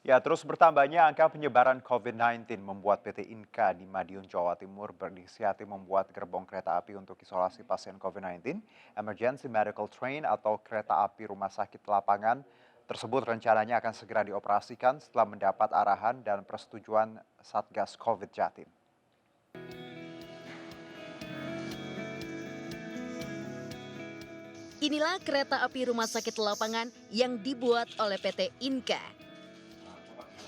Ya, terus bertambahnya angka penyebaran COVID-19 membuat PT Inka di Madiun, Jawa Timur berinisiatif membuat gerbong kereta api untuk isolasi pasien COVID-19, Emergency Medical Train atau kereta api rumah sakit lapangan tersebut rencananya akan segera dioperasikan setelah mendapat arahan dan persetujuan Satgas COVID Jatim. Inilah kereta api rumah sakit lapangan yang dibuat oleh PT Inka.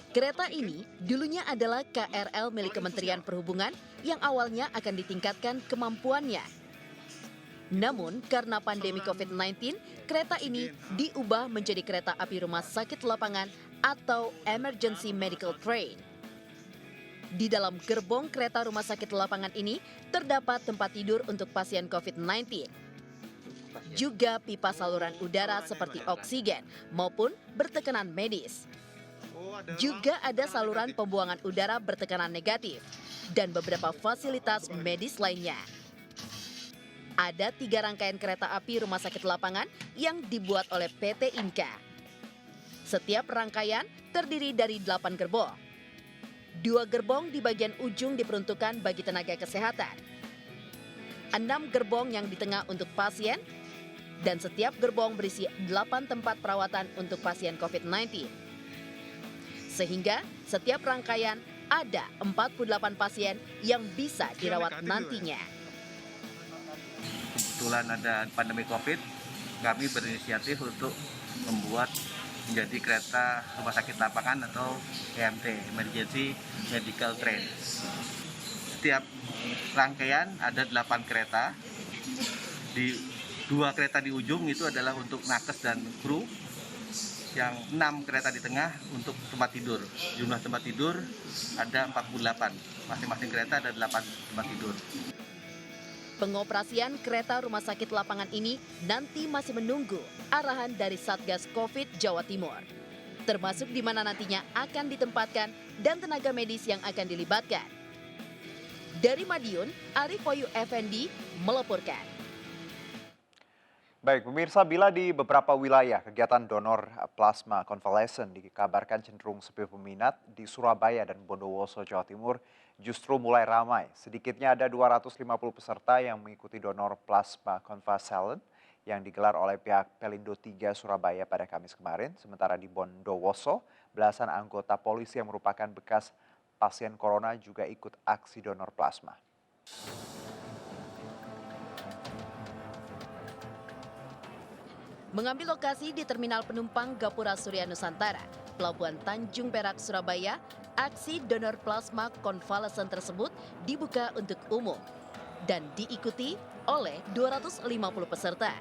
Kereta ini dulunya adalah KRL milik Kementerian Perhubungan yang awalnya akan ditingkatkan kemampuannya. Namun karena pandemi COVID-19, kereta ini diubah menjadi kereta api rumah sakit lapangan atau Emergency Medical Train. Di dalam gerbong kereta rumah sakit lapangan ini terdapat tempat tidur untuk pasien COVID-19. Juga pipa saluran udara seperti oksigen maupun bertekanan medis. Juga ada saluran pembuangan udara bertekanan negatif dan beberapa fasilitas medis lainnya. Ada 3 rangkaian kereta api rumah sakit lapangan yang dibuat oleh PT Inka. Setiap rangkaian terdiri dari 8 gerbong. 2 gerbong di bagian ujung diperuntukkan bagi tenaga kesehatan. 6 gerbong yang di tengah untuk pasien, dan setiap gerbong berisi 8 tempat perawatan untuk pasien COVID-19. Sehingga setiap rangkaian ada 48 pasien yang bisa dirawat nantinya. Kebetulan ada pandemi COVID, kami berinisiatif untuk membuat menjadi kereta rumah sakit lapangan atau EMT, Emergency Medical Train. Setiap rangkaian ada 8 kereta. Di 2 kereta di ujung itu adalah untuk nakes dan kru. Yang 6 kereta di tengah untuk tempat tidur. Jumlah tempat tidur ada 48. Masing-masing kereta ada 8 tempat tidur. Pengoperasian kereta rumah sakit lapangan ini nanti masih menunggu arahan dari Satgas COVID Jawa Timur. Termasuk di mana nantinya akan ditempatkan dan tenaga medis yang akan dilibatkan. Dari Madiun, Arif Oyu Effendi melaporkan. Baik, pemirsa, bila di beberapa wilayah kegiatan donor plasma konvalesen dikabarkan cenderung sepi peminat, di Surabaya dan Bondowoso, Jawa Timur justru mulai ramai. Sedikitnya ada 250 peserta yang mengikuti donor plasma konvalesen yang digelar oleh pihak Pelindo 3 Surabaya pada Kamis kemarin. Sementara di Bondowoso, belasan anggota polisi yang merupakan bekas pasien corona juga ikut aksi donor plasma. Mengambil lokasi di Terminal Penumpang Gapura Surya Nusantara, Pelabuhan Tanjung Perak, Surabaya, aksi donor plasma konvalesen tersebut dibuka untuk umum dan diikuti oleh 250 peserta.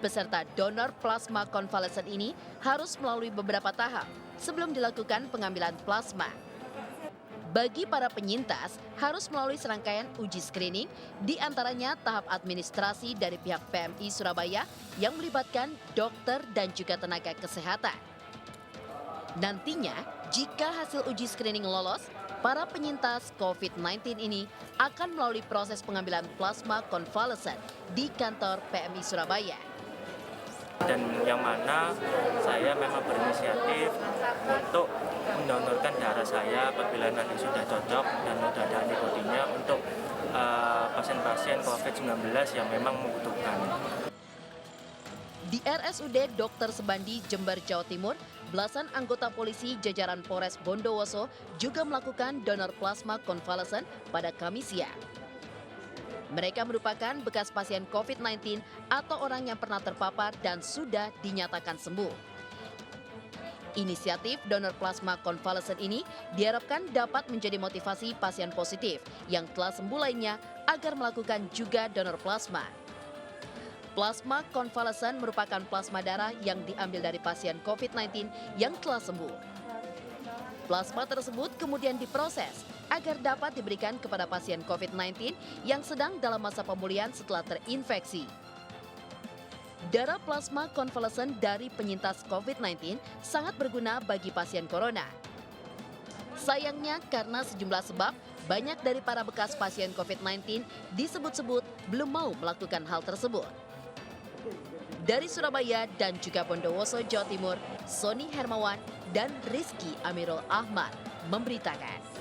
Peserta donor plasma konvalesen ini harus melalui beberapa tahap sebelum dilakukan pengambilan plasma. Bagi para penyintas, harus melalui serangkaian uji screening, di antaranya tahap administrasi dari pihak PMI Surabaya yang melibatkan dokter dan juga tenaga kesehatan. Nantinya, jika hasil uji screening lolos, para penyintas COVID-19 ini akan melalui proses pengambilan plasma konvalesen di kantor PMI Surabaya. Dan yang mana saya memang berinisiatif untuk mendonorkan darah saya apabila nanti sudah cocok dan sudah ada antibodinya untuk pasien-pasien COVID-19 yang memang membutuhkan. Di RSUD Dr. Sebandi, Jember, Jawa Timur, belasan anggota polisi jajaran Polres Bondowoso juga melakukan donor plasma konvalesen pada Kamis siang. Mereka merupakan bekas pasien COVID-19 atau orang yang pernah terpapar dan sudah dinyatakan sembuh. Inisiatif donor plasma konvalesen ini diharapkan dapat menjadi motivasi pasien positif yang telah sembuh lainnya agar melakukan juga donor plasma. Plasma konvalesen merupakan plasma darah yang diambil dari pasien COVID-19 yang telah sembuh. Plasma tersebut kemudian diproses agar dapat diberikan kepada pasien COVID-19 yang sedang dalam masa pemulihan setelah terinfeksi. Darah plasma konvalesen dari penyintas COVID-19 sangat berguna bagi pasien corona. Sayangnya karena sejumlah sebab, banyak dari para bekas pasien COVID-19 disebut-sebut belum mau melakukan hal tersebut. Dari Surabaya dan juga Bondowoso, Jawa Timur, Sony Hermawan dan Rizky Amirul Ahmad memberitakan.